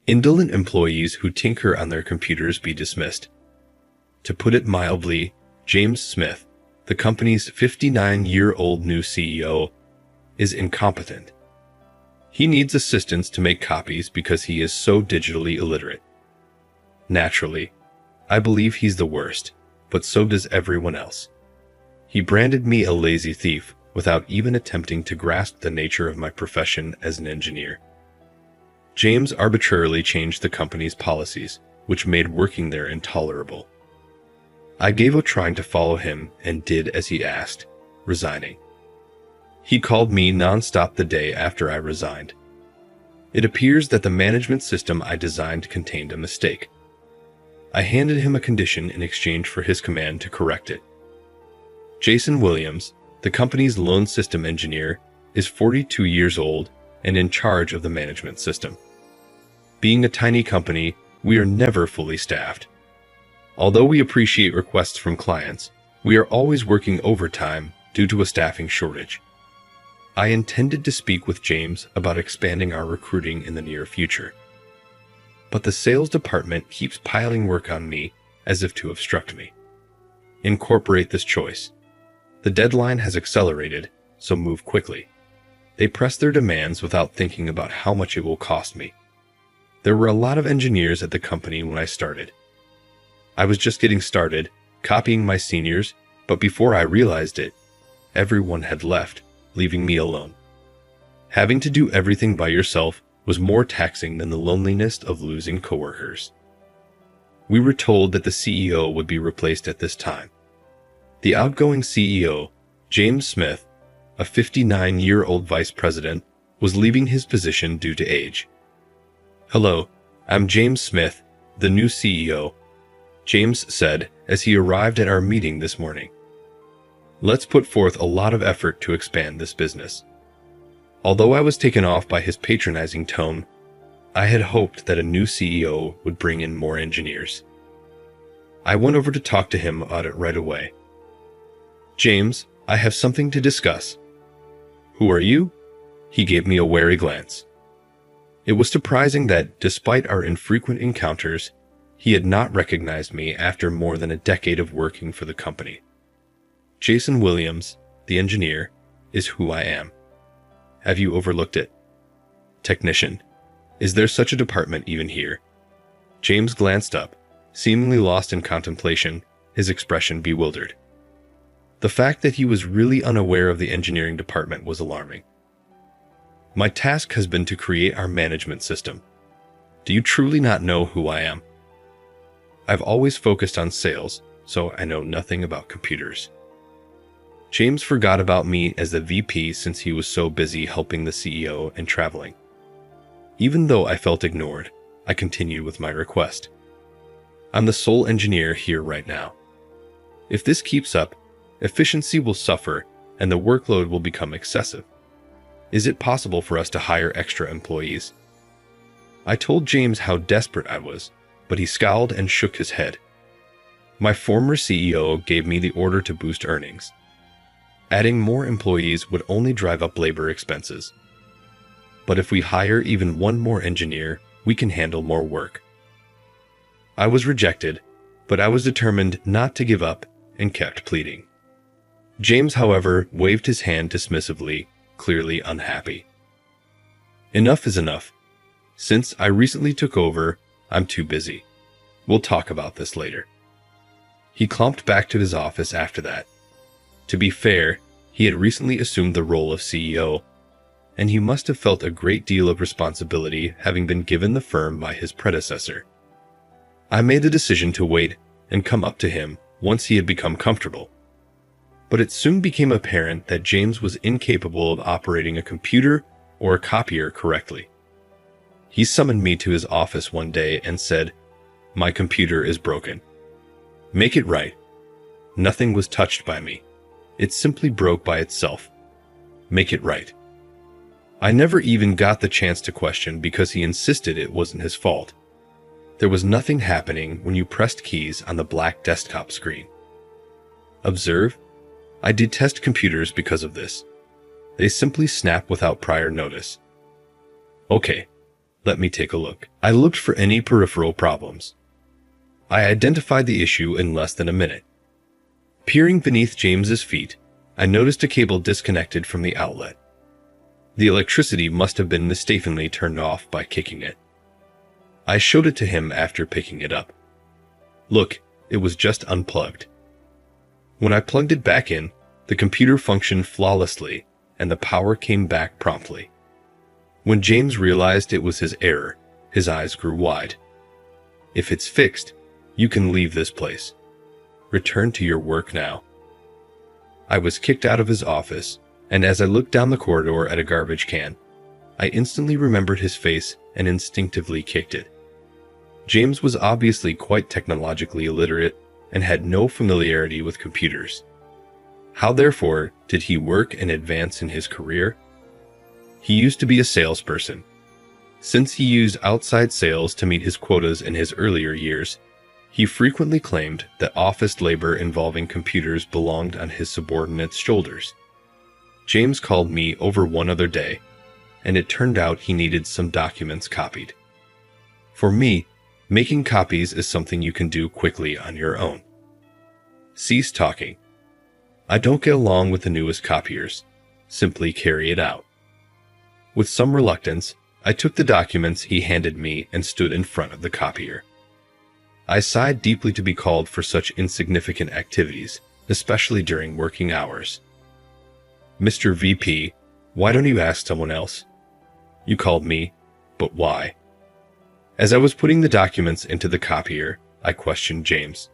Indolent employees who tinker on their computers be dismissed. To put it mildly, James Smith, the company's 59-year-old new CEO, is incompetent. He needs assistance to make copies because he is so digitally illiterate. Naturally, I believe he's the worst, but so does everyone else. He branded me a lazy thief without even attempting to grasp the nature of my profession as an engineer. James arbitrarily changed the company's policies, which made working there intolerable. I gave up trying to follow him and did as he asked, resigning. He called me nonstop the day after I resigned. It appears that the management system I designed contained a mistake. I handed him a condition in exchange for his command to correct it. Jason Williams, the company's lone system engineer, is 42 years old and in charge of the management system. Being a tiny company, we are never fully staffed. Although we appreciate requests from clients, we are always working overtime due to a staffing shortage. I intended to speak with James about expanding our recruiting in the near future. But the sales department keeps piling work on me as if to obstruct me. Incorporate this choice. The deadline has accelerated, so move quickly. They press their demands without thinking about how much it will cost me. There were a lot of engineers at the company when I started. I was just getting started, copying my seniors, but before I realized it, everyone had left, leaving me alone. Having to do everything by yourself was more taxing than the loneliness of losing coworkers. We were told that the CEO would be replaced at this time. The outgoing CEO, James Smith, a 59-year-old vice president, was leaving his position due to age. "Hello, I'm James Smith, the new CEO," James said as he arrived at our meeting this morning. "Let's put forth a lot of effort to expand this business." Although I was taken off by his patronizing tone, I had hoped that a new CEO would bring in more engineers. I went over to talk to him about it right away. "James, I have something to discuss." "Who are you?" He gave me a wary glance. It was surprising that, despite our infrequent encounters, he had not recognized me after more than a decade of working for the company. "Jason Williams, the engineer, is who I am. Have you overlooked it?" "Technician. Is there such a department even here?" James glanced up, seemingly lost in contemplation, his expression bewildered. The fact that he was really unaware of the engineering department was alarming. "My task has been to create our management system. Do you truly not know who I am?" "I've always focused on sales, so I know nothing about computers." James forgot about me as the VP since he was so busy helping the CEO and traveling. Even though I felt ignored, I continued with my request. "I'm the sole engineer here right now. If this keeps up, efficiency will suffer and the workload will become excessive. Is it possible for us to hire extra employees?" I told James how desperate I was, but he scowled and shook his head. "My former CEO gave me the order to boost earnings. Adding more employees would only drive up labor expenses. But if we hire even one more engineer, we can handle more work." I was rejected, but I was determined not to give up and kept pleading. James, however, waved his hand dismissively, clearly unhappy. "Enough is enough. Since I recently took over, I'm too busy. We'll talk about this later." He clumped back to his office after that. To be fair, he had recently assumed the role of CEO, and he must have felt a great deal of responsibility having been given the firm by his predecessor. I made the decision to wait and come up to him once he had become comfortable. But it soon became apparent that James was incapable of operating a computer or a copier correctly. He summoned me to his office one day and said, "My computer is broken. Make it right." Nothing was touched by me. It simply broke by itself. Make it right. I never even got the chance to question because he insisted it wasn't his fault. There was nothing happening when you pressed keys on the black desktop screen. Observe? I detest computers because of this. They simply snap without prior notice. Okay, Let me take a look. I looked for any peripheral problems. I identified the issue in less than a minute. Peering beneath James's feet, I noticed a cable disconnected from the outlet. The electricity must have been mistakenly turned off by kicking it. I showed it to him after picking it up. Look, it was just unplugged. When I plugged it back in, the computer functioned flawlessly and the power came back promptly. When James realized it was his error, his eyes grew wide. If it's fixed, you can leave this place. Return to your work now. I was kicked out of his office, and as I looked down the corridor at a garbage can, I instantly remembered his face and instinctively kicked it. James was obviously quite technologically illiterate and had no familiarity with computers. How, therefore, did he work and advance in his career? He used to be a salesperson. Since he used outside sales to meet his quotas in his earlier years, he frequently claimed that office labor involving computers belonged on his subordinates' shoulders. James called me over one other day, and it turned out he needed some documents copied. For me, making copies is something you can do quickly on your own. Cease talking. I don't get along with the newest copiers. Simply carry it out. With some reluctance, I took the documents he handed me and stood in front of the copier. I sighed deeply to be called for such insignificant activities, especially during working hours. Mr. VP, why don't you ask someone else? You called me, but why? As I was putting the documents into the copier, I questioned James.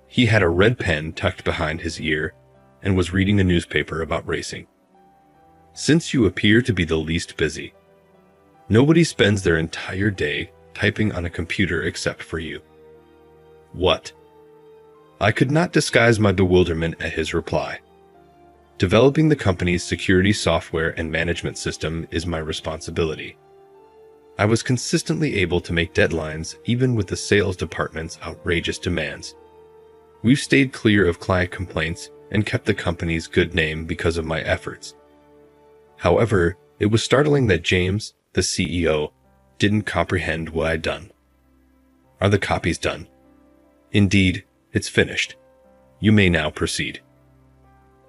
He had a red pen tucked behind his ear and was reading a newspaper about racing. Since you appear to be the least busy, nobody spends their entire day typing on a computer except for you. What? I could not disguise my bewilderment at his reply. Developing the company's security software and management system is my responsibility. I was consistently able to make deadlines even with the sales department's outrageous demands. We've stayed clear of client complaints and kept the company's good name because of my efforts. However, it was startling that James, the CEO, didn't comprehend what I'd done. Are the copies done? Indeed, it's finished. You may now proceed.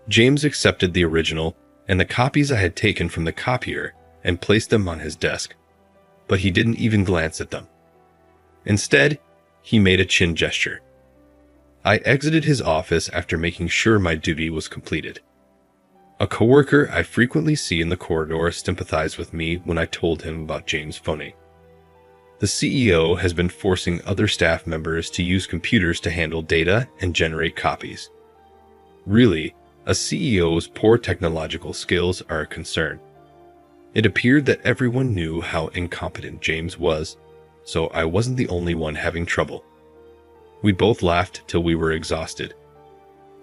James accepted the original and the copies I had taken from the copier and placed them on his desk, but he didn't even glance at them. Instead, he made a chin gesture. I exited his office after making sure my duty was completed. A coworker I frequently see in the corridor sympathized with me when I told him about James' phoning. The CEO has been forcing other staff members to use computers to handle data and generate copies. Really, a CEO's poor technological skills are a concern. It appeared that everyone knew how incompetent James was, so I wasn't the only one having trouble. We both laughed till we were exhausted.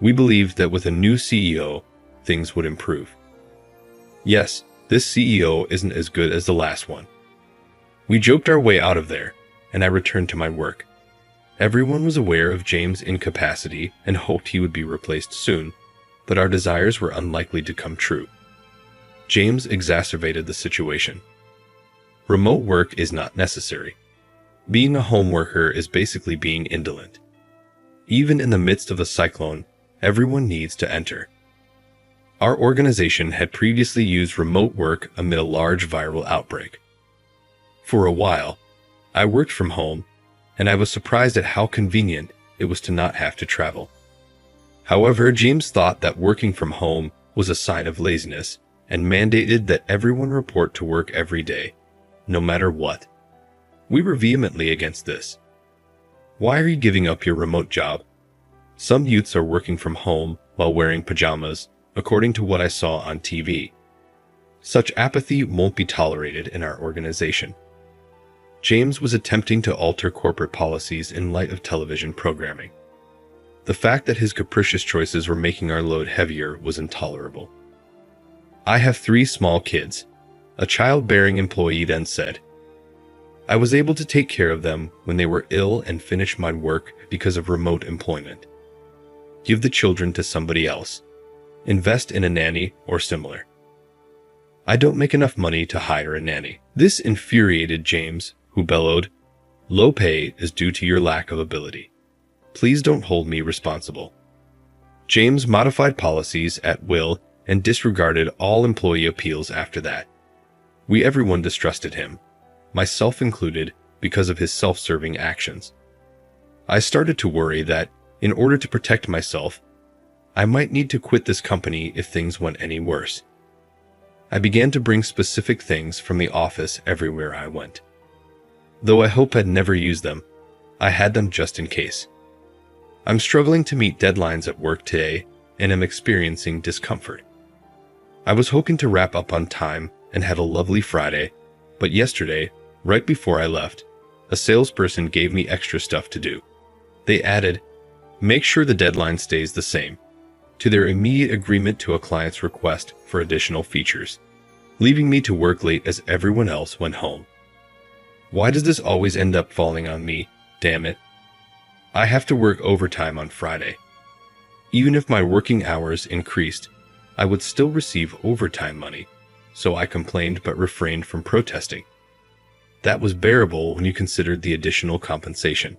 We believed that with a new CEO, things would improve. Yes, this CEO isn't as good as the last one. We joked our way out of there, and I returned to my work. Everyone was aware of James' incapacity and hoped he would be replaced soon, but our desires were unlikely to come true. James exacerbated the situation. Remote work is not necessary. Being a home worker is basically being indolent. Even in the midst of a cyclone, everyone needs to enter. Our organization had previously used remote work amid a large viral outbreak. For a while, I worked from home, and I was surprised at how convenient it was to not have to travel. However, James thought that working from home was a sign of laziness and mandated that everyone report to work every day, no matter what. We were vehemently against this. Why are you giving up your remote job? Some youths are working from home while wearing pajamas, according to what I saw on TV. Such apathy won't be tolerated in our organization. James was attempting to alter corporate policies in light of television programming. The fact that his capricious choices were making our load heavier was intolerable. I have 3 small kids, a childbearing employee then said. I was able to take care of them when they were ill and finish my work because of remote employment. Give the children to somebody else. Invest in a nanny or similar. I don't make enough money to hire a nanny. This infuriated James, who bellowed, "Low pay is due to your lack of ability. Please don't hold me responsible." James modified policies at will and disregarded all employee appeals after that. Everyone distrusted him, myself included, because of his self-serving actions. I started to worry that, in order to protect myself, I might need to quit this company if things went any worse. I began to bring specific things from the office everywhere I went. Though I hope I'd never use them, I had them just in case. I'm struggling to meet deadlines at work today and am experiencing discomfort. I was hoping to wrap up on time and have a lovely Friday, but yesterday, right before I left, a salesperson gave me extra stuff to do. They added, "Make sure the deadline stays the same," to their immediate agreement to a client's request for additional features, leaving me to work late as everyone else went home. Why does this always end up falling on me? Damn it. I have to work overtime on Friday. Even if my working hours increased, I would still receive overtime money, so I complained but refrained from protesting. That was bearable when you considered the additional compensation.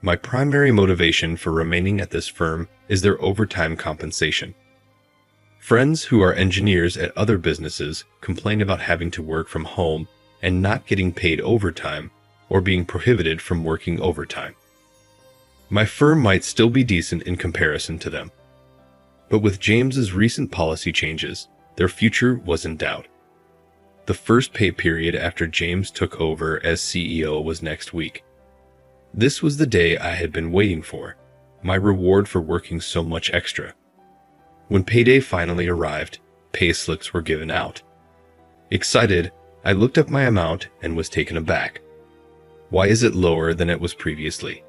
My primary motivation for remaining at this firm is their overtime compensation. Friends who are engineers at other businesses complain about having to work from home and not getting paid overtime or being prohibited from working overtime. My firm might still be decent in comparison to them. But with James's recent policy changes, their future was in doubt. The first pay period after James took over as CEO was next week. This was the day I had been waiting for, my reward for working so much extra. When payday finally arrived, pay slips were given out. Excited, I looked up my amount and was taken aback. Why is it lower than it was previously?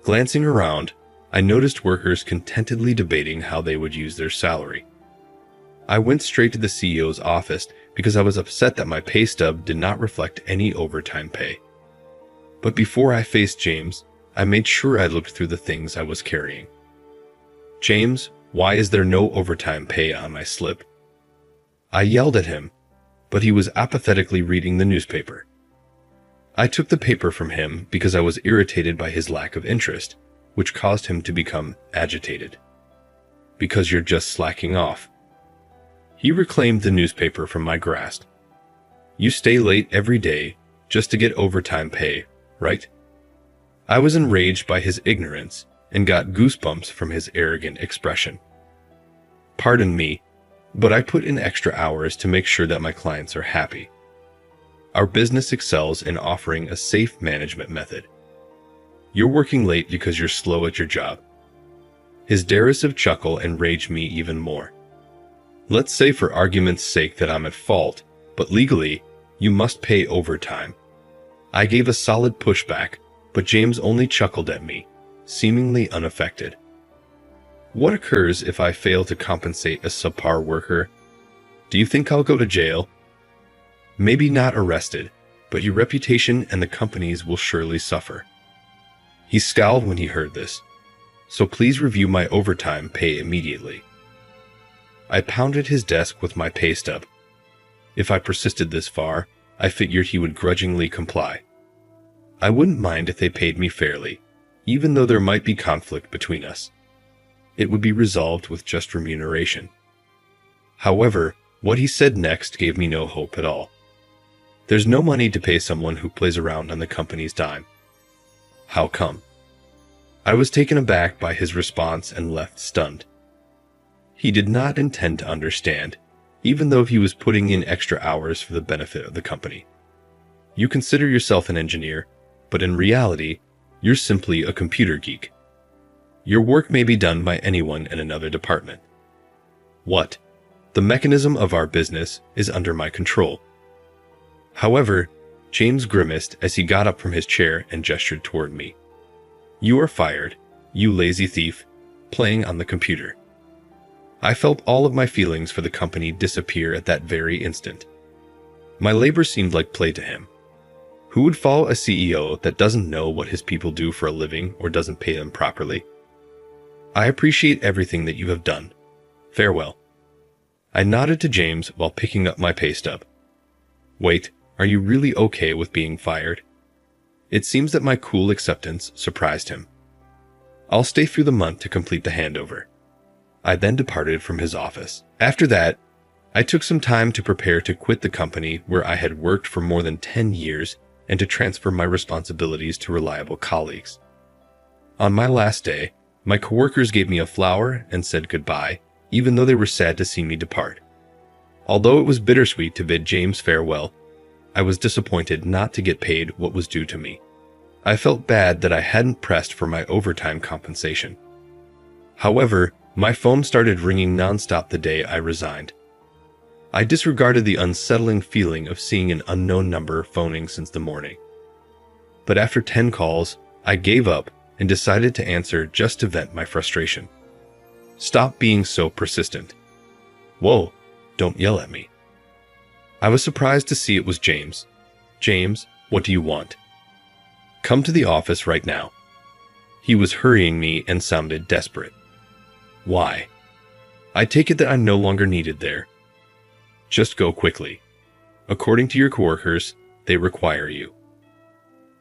Glancing around, I noticed workers contentedly debating how they would use their salary. I went straight to the CEO's office because I was upset that my pay stub did not reflect any overtime pay. But before I faced James, I made sure I looked through the things I was carrying. "James, why is there no overtime pay on my slip?" I yelled at him, but he was apathetically reading the newspaper. I took the paper from him because I was irritated by his lack of interest, which caused him to become agitated. "Because you're just slacking off." He reclaimed the newspaper from my grasp. "You stay late every day just to get overtime pay, right?" I was enraged by his ignorance and got goosebumps from his arrogant expression. "Pardon me, but I put in extra hours to make sure that my clients are happy. Our business excels in offering a safe management method. You're working late because you're slow at your job." His derisive chuckle enraged me even more. "Let's say for argument's sake that I'm at fault, but legally, you must pay overtime." I gave a solid pushback, but James only chuckled at me, seemingly unaffected. "What occurs if I fail to compensate a subpar worker? Do you think I'll go to jail? Maybe not arrested, but your reputation and the company's will surely suffer." He scowled when he heard this. "So please review my overtime pay immediately." I pounded his desk with my pay stub. If I persisted this far, I figured he would grudgingly comply. I wouldn't mind if they paid me fairly, even though there might be conflict between us. It would be resolved with just remuneration. However, what he said next gave me no hope at all. "There's no money to pay someone who plays around on the company's dime." How come? I was taken aback by his response and left stunned. He did not intend to understand, even though he was putting in extra hours for the benefit of the company. You consider yourself an engineer, but in reality, you're simply a computer geek. Your work may be done by anyone in another department. What? The mechanism of our business is under my control. However, James grimaced as he got up from his chair and gestured toward me. "You are fired, you lazy thief, playing on the computer." I felt all of my feelings for the company disappear at that very instant. My labor seemed like play to him. Who would follow a CEO that doesn't know what his people do for a living or doesn't pay them properly? "I appreciate everything that you have done. Farewell." I nodded to James while picking up my pay stub. Wait, are you really okay with being fired? It seems that my cool acceptance surprised him. I'll stay through the month to complete the handover. I then departed from his office. After that, I took some time to prepare to quit the company where I had worked for more than 10 years and to transfer my responsibilities to reliable colleagues. On my last day, my coworkers gave me a flower and said goodbye, even though they were sad to see me depart. Although it was bittersweet to bid James farewell, I was disappointed not to get paid what was due to me. I felt bad that I hadn't pressed for my overtime compensation. However, my phone started ringing nonstop the day I resigned. I disregarded the unsettling feeling of seeing an unknown number phoning since the morning. But after 10 calls, I gave up and decided to answer just to vent my frustration. Stop being so persistent. Whoa, don't yell at me. I was surprised to see it was James. James, what do you want? Come to the office right now. He was hurrying me and sounded desperate. Why? I take it that I'm no longer needed there. Just go quickly. According to your coworkers, they require you.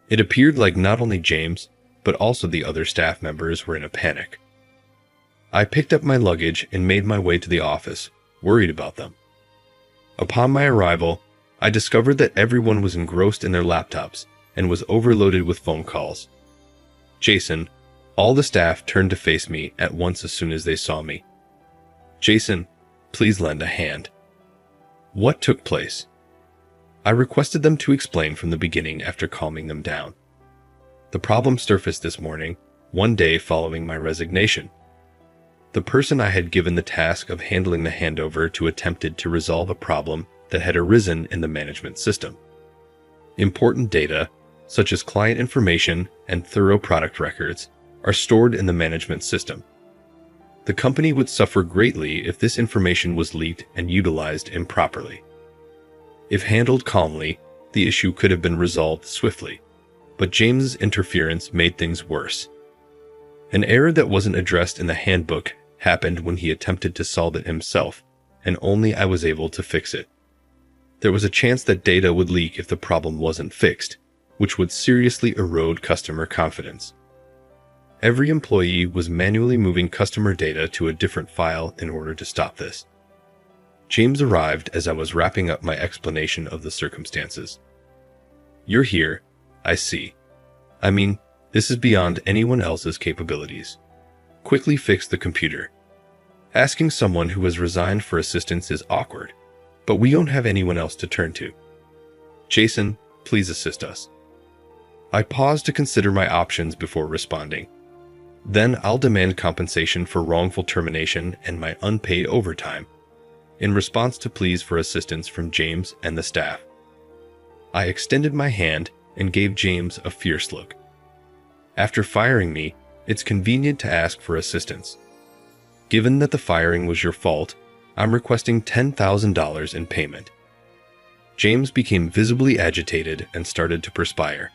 It appeared like not only James, but also the other staff members were in a panic. I picked up my luggage and made my way to the office, worried about them. Upon my arrival, I discovered that everyone was engrossed in their laptops and was overloaded with phone calls. Jason, all the staff turned to face me at once as soon as they saw me. Jason, please lend a hand. What took place? I requested them to explain from the beginning after calming them down. The problem surfaced this morning, one day following my resignation. The person I had given the task of handling the handover to attempted to resolve a problem that had arisen in the management system. Important data, such as client information and thorough product records, are stored in the management system. The company would suffer greatly if this information was leaked and utilized improperly. If handled calmly, the issue could have been resolved swiftly, but James's interference made things worse. An error that wasn't addressed in the handbook happened when he attempted to solve it himself, and only I was able to fix it. There was a chance that data would leak if the problem wasn't fixed, which would seriously erode customer confidence. Every employee was manually moving customer data to a different file in order to stop this. James arrived as I was wrapping up my explanation of the circumstances. You're here, I see. I mean, this is beyond anyone else's capabilities. Quickly fix the computer. Asking someone who has resigned for assistance is awkward, but we don't have anyone else to turn to. Jason, please assist us. I paused to consider my options before responding. Then I'll demand compensation for wrongful termination and my unpaid overtime, in response to pleas for assistance from James and the staff. I extended my hand and gave James a fierce look. After firing me, it's convenient to ask for assistance. Given that the firing was your fault, I'm requesting $10,000 in payment. James became visibly agitated and started to perspire.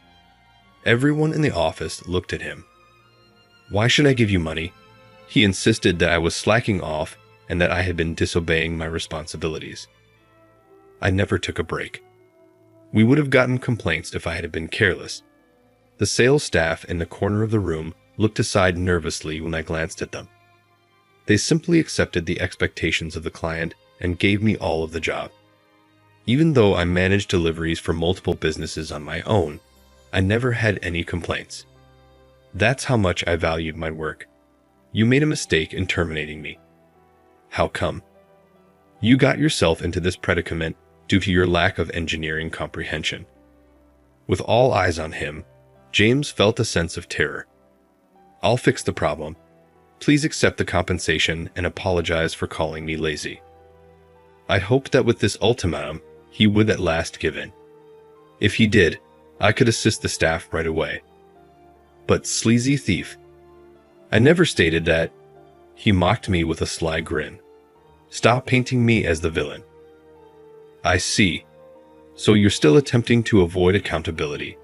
Everyone in the office looked at him. Why should I give you money? He insisted that I was slacking off and that I had been disobeying my responsibilities. I never took a break. We would have gotten complaints if I had been careless. The sales staff in the corner of the room looked aside nervously when I glanced at them. They simply accepted the expectations of the client and gave me all of the job. Even though I managed deliveries for multiple businesses on my own, I never had any complaints. That's how much I valued my work. You made a mistake in terminating me. How come? You got yourself into this predicament due to your lack of engineering comprehension. With all eyes on him, James felt a sense of terror. I'll fix the problem. Please accept the compensation and apologize for calling me lazy. I hoped that with this ultimatum, he would at last give in. If he did, I could assist the staff right away. But sleazy thief. I never stated that. He mocked me with a sly grin. Stop painting me as the villain. I see. So you're still attempting to avoid accountability.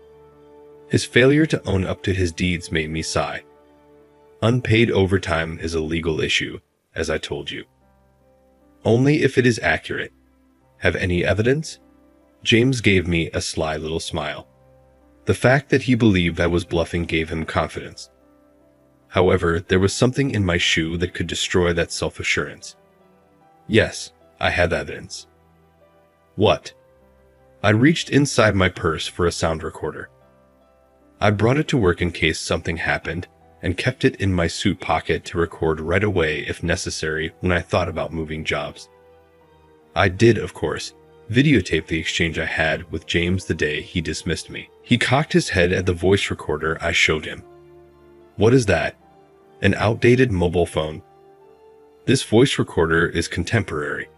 His failure to own up to his deeds made me sigh. Unpaid overtime is a legal issue, as I told you. Only if it is accurate. Have any evidence? James gave me a sly little smile. The fact that he believed I was bluffing gave him confidence. However, there was something in my shoe that could destroy that self-assurance. Yes, I have evidence. What? I reached inside my purse for a sound recorder. I brought it to work in case something happened, and kept it in my suit pocket to record right away if necessary when I thought about moving jobs. I did, of course, videotape the exchange I had with James the day he dismissed me. He cocked his head at the voice recorder I showed him. What is that? An outdated mobile phone? This voice recorder is contemporary.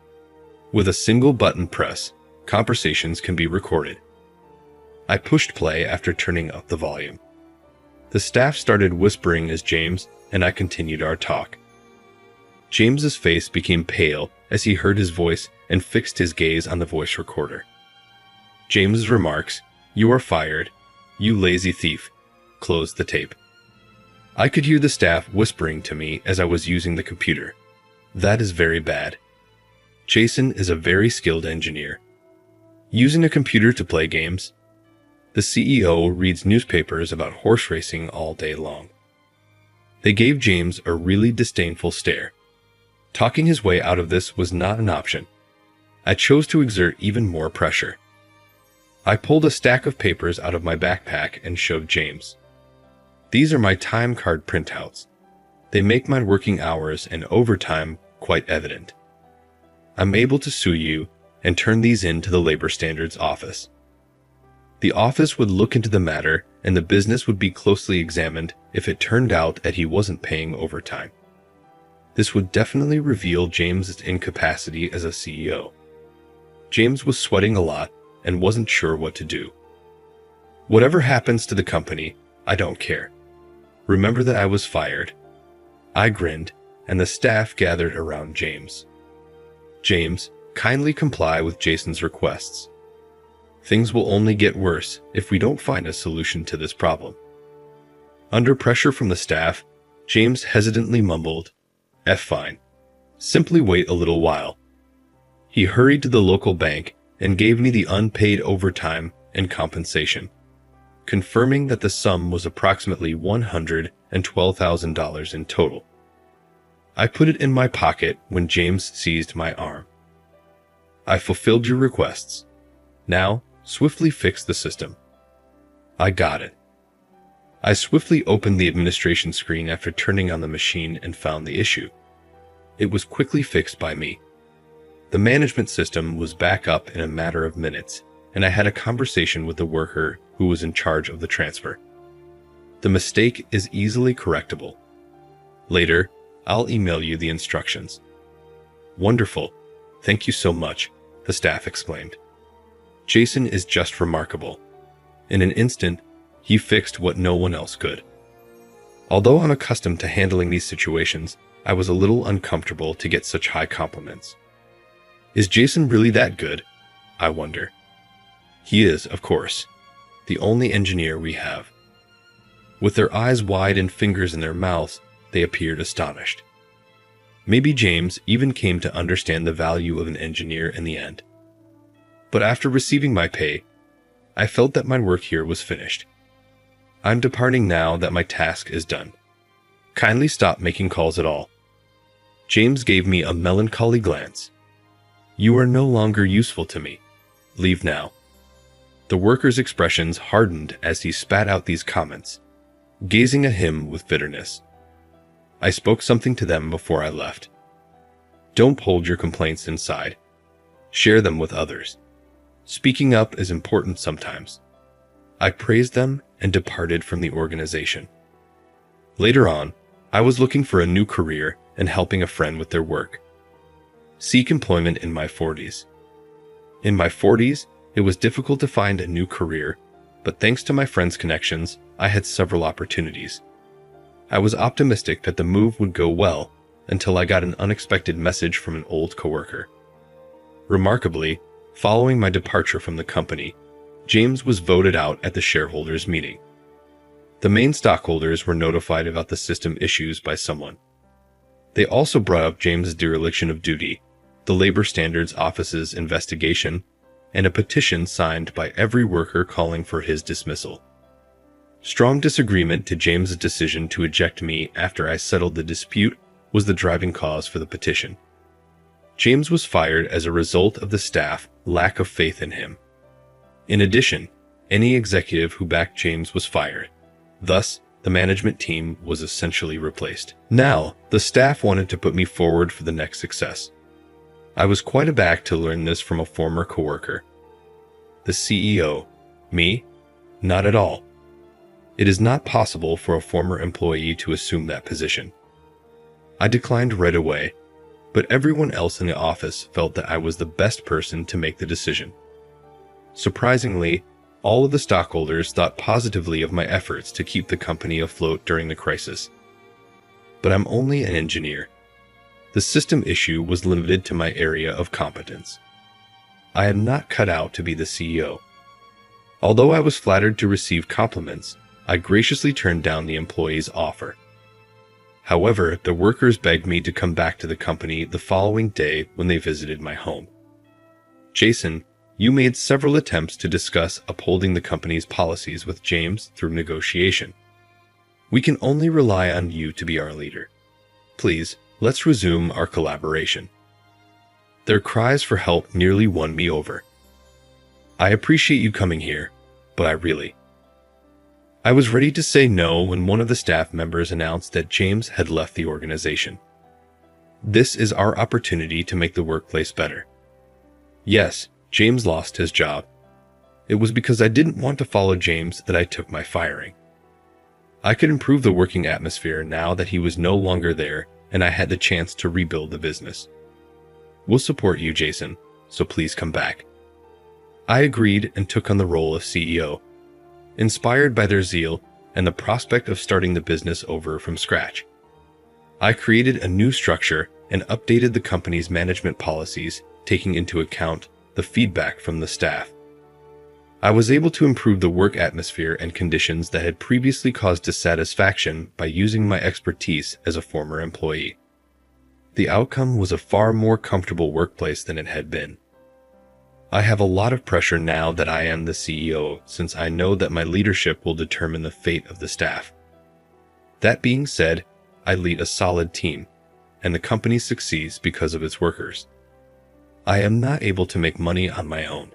With a single button press, conversations can be recorded. I pushed play after turning up the volume. The staff started whispering as James and I continued our talk. James's face became pale as he heard his voice and fixed his gaze on the voice recorder. James's remarks, "You are fired, you lazy thief," closed the tape. I could hear the staff whispering to me as I was using the computer. That is very bad. Jason is a very skilled engineer. Using a computer to play games? The CEO reads newspapers about horse racing all day long. They gave James a really disdainful stare. Talking his way out of this was not an option. I chose to exert even more pressure. I pulled a stack of papers out of my backpack and showed James. These are my time card printouts. They make my working hours and overtime quite evident. I'm able to sue you and turn these in to the Labor Standards Office. The office would look into the matter and the business would be closely examined if it turned out that he wasn't paying overtime. This would definitely reveal James's incapacity as a CEO. James was sweating a lot and wasn't sure what to do. Whatever happens to the company, I don't care. Remember that I was fired. I grinned, and the staff gathered around James. James, kindly comply with Jason's requests. Things will only get worse if we don't find a solution to this problem. Under pressure from the staff, James hesitantly mumbled, Fine. Simply wait a little while. He hurried to the local bank and gave me the unpaid overtime and compensation, confirming that the sum was approximately $112,000 in total. I put it in my pocket when James seized my arm. I fulfilled your requests. Now, swiftly fix the system. I got it. I swiftly opened the administration screen after turning on the machine and found the issue. It was quickly fixed by me. The management system was back up in a matter of minutes, and I had a conversation with the worker who was in charge of the transfer. The mistake is easily correctable. Later, I'll email you the instructions. Wonderful. Thank you so much, the staff exclaimed. Jason is just remarkable. In an instant, he fixed what no one else could. Although I'm accustomed to handling these situations, I was a little uncomfortable to get such high compliments. Is Jason really that good? I wonder. He is, of course, the only engineer we have. With their eyes wide and fingers in their mouths, they appeared astonished. Maybe James even came to understand the value of an engineer in the end. But after receiving my pay, I felt that my work here was finished. I'm departing now that my task is done. Kindly stop making calls at all. James gave me a melancholy glance. You are no longer useful to me. Leave now. The worker's expressions hardened as he spat out these comments, gazing at him with bitterness. I spoke something to them before I left. Don't hold your complaints inside. Share them with others. Speaking up is important sometimes. I praised them and departed from the organization. Later on, I was looking for a new career and helping a friend with their work. Seek employment in my 40s. In my 40s, it was difficult to find a new career, but thanks to my friend's connections, I had several opportunities. I was optimistic that the move would go well until I got an unexpected message from an old coworker. Remarkably, following my departure from the company, James was voted out at the shareholders' meeting. The main stockholders were notified about the system issues by someone. They also brought up James's dereliction of duty, the Labor Standards Office's investigation, and a petition signed by every worker calling for his dismissal. Strong disagreement to James' decision to eject me after I settled the dispute was the driving cause for the petition. James was fired as a result of the staff's lack of faith in him. In addition, any executive who backed James was fired. Thus, the management team was essentially replaced. Now, the staff wanted to put me forward for the next success. I was quite aback to learn this from a former coworker. The CEO. Me? Not at all. It is not possible for a former employee to assume that position. I declined right away, but everyone else in the office felt that I was the best person to make the decision. Surprisingly, all of the stockholders thought positively of my efforts to keep the company afloat during the crisis. But I'm only an engineer. The system issue was limited to my area of competence. I am not cut out to be the CEO. Although I was flattered to receive compliments, I graciously turned down the employee's offer. However, the workers begged me to come back to the company the following day when they visited my home. Jason, you made several attempts to discuss upholding the company's policies with James through negotiation. We can only rely on you to be our leader. Please, let's resume our collaboration. Their cries for help nearly won me over. I appreciate you coming here, but I was ready to say no when one of the staff members announced that James had left the organization. This is our opportunity to make the workplace better. Yes, James lost his job. It was because I didn't want to follow James that I took my firing. I could improve the working atmosphere now that he was no longer there and I had the chance to rebuild the business. We'll support you, Jason, so please come back. I agreed and took on the role of CEO, inspired by their zeal and the prospect of starting the business over from scratch. I created a new structure and updated the company's management policies, taking into account the feedback from the staff. I was able to improve the work atmosphere and conditions that had previously caused dissatisfaction by using my expertise as a former employee. The outcome was a far more comfortable workplace than it had been. I have a lot of pressure now that I am the CEO, since I know that my leadership will determine the fate of the staff. That being said, I lead a solid team, and the company succeeds because of its workers. I am not able to make money on my own.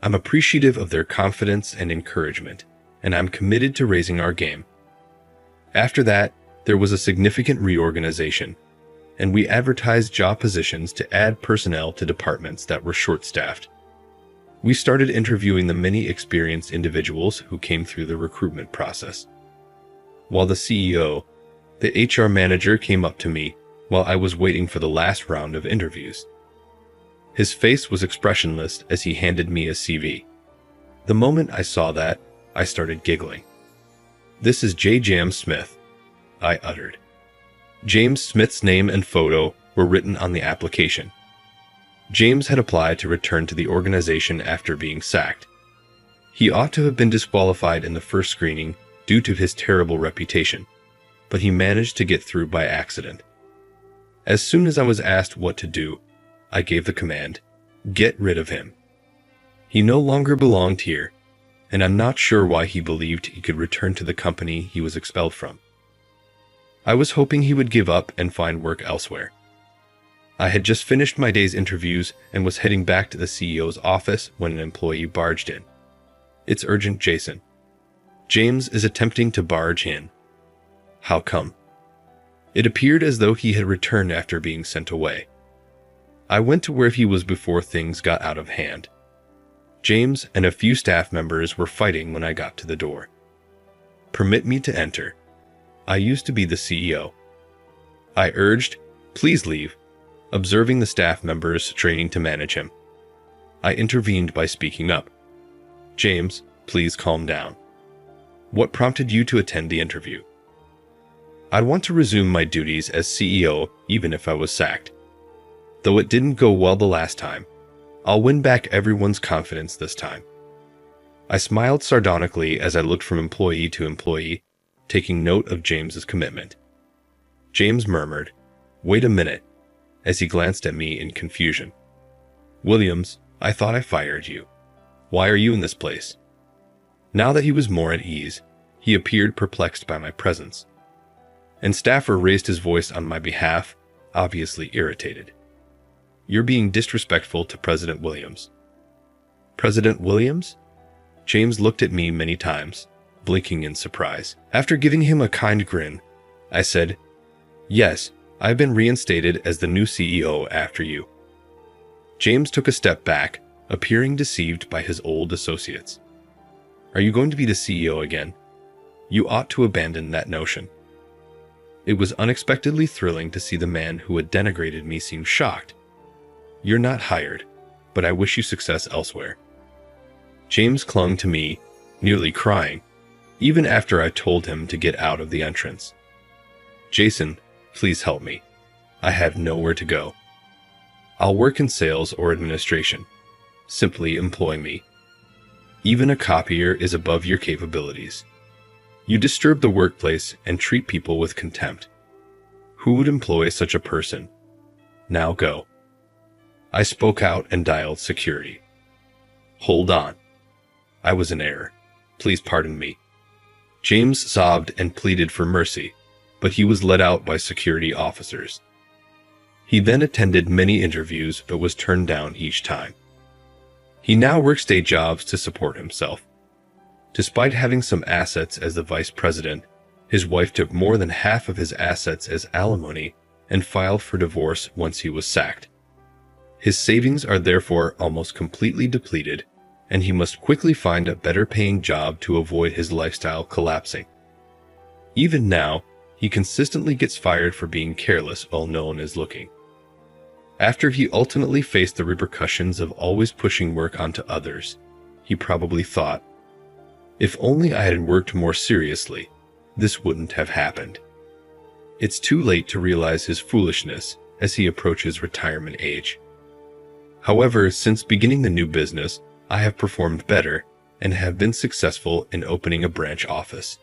I'm appreciative of their confidence and encouragement, and I'm committed to raising our game. After that, there was a significant reorganization, and we advertised job positions to add personnel to departments that were short-staffed. We started interviewing the many experienced individuals who came through the recruitment process. While the CEO, the HR manager came up to me while I was waiting for the last round of interviews. His face was expressionless as he handed me a CV. The moment I saw that, I started giggling. "This is J. James Smith," I uttered. James Smith's name and photo were written on the application. James had applied to return to the organization after being sacked. He ought to have been disqualified in the first screening due to his terrible reputation, but he managed to get through by accident. As soon as I was asked what to do, I gave the command, "Get rid of him." He no longer belonged here, and I'm not sure why he believed he could return to the company he was expelled from. I was hoping he would give up and find work elsewhere. I had just finished my day's interviews and was heading back to the CEO's office when an employee barged in. "It's urgent, Jason. James is attempting to barge in." "How come?" It appeared as though he had returned after being sent away. I went to where he was before things got out of hand. James and a few staff members were fighting when I got to the door. "Permit me to enter. I used to be the CEO." I urged, "Please leave," observing the staff members straining to manage him. I intervened by speaking up. "James, please calm down. What prompted you to attend the interview?" "I'd want to resume my duties as CEO even if I was sacked. Though it didn't go well the last time, I'll win back everyone's confidence this time." I smiled sardonically as I looked from employee to employee, taking note of James's commitment. James murmured, "Wait a minute. as he glanced at me in confusion. "Williams, I thought I fired you. Why are you in this place?" Now that he was more at ease, he appeared perplexed by my presence. And Stafford raised his voice on my behalf, obviously irritated. "You're being disrespectful to President Williams." "President Williams?" James looked at me many times, blinking in surprise. After giving him a kind grin, I said, "Yes, I've been reinstated as the new CEO after you." James took a step back, appearing deceived by his old associates. "Are you going to be the CEO again? You ought to abandon that notion." It was unexpectedly thrilling to see the man who had denigrated me seem shocked. "You're not hired, but I wish you success elsewhere." James clung to me, nearly crying, even after I told him to get out of the entrance. "Jason, please help me. I have nowhere to go. I'll work in sales or administration. Simply employ me. Even a copier is above your capabilities. You disturb the workplace and treat people with contempt. Who would employ such a person? Now go." I spoke out and dialed security. "Hold on. I was in error. Please pardon me." James sobbed and pleaded for mercy, but he was let out by security officers. He then attended many interviews but was turned down each time. He now works day jobs to support himself. Despite having some assets as the vice president, his wife took more than half of his assets as alimony and filed for divorce once he was sacked. His savings are therefore almost completely depleted, and he must quickly find a better-paying job to avoid his lifestyle collapsing. Even now, he consistently gets fired for being careless while no one is looking. After he ultimately faced the repercussions of always pushing work onto others, he probably thought, "If only I had worked more seriously, this wouldn't have happened." It's too late to realize his foolishness as he approaches retirement age. However, since beginning the new business, I have performed better and have been successful in opening a branch office.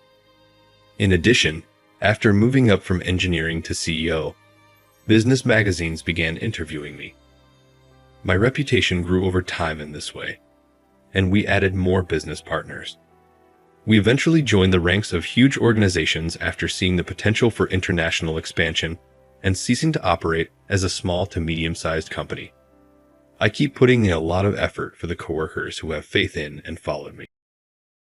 In addition, after moving up from engineering to CEO, business magazines began interviewing me. My reputation grew over time in this way, and we added more business partners. We eventually joined the ranks of huge organizations after seeing the potential for international expansion and ceasing to operate as a small to medium-sized company. I keep putting in a lot of effort for the coworkers who have faith in and followed me.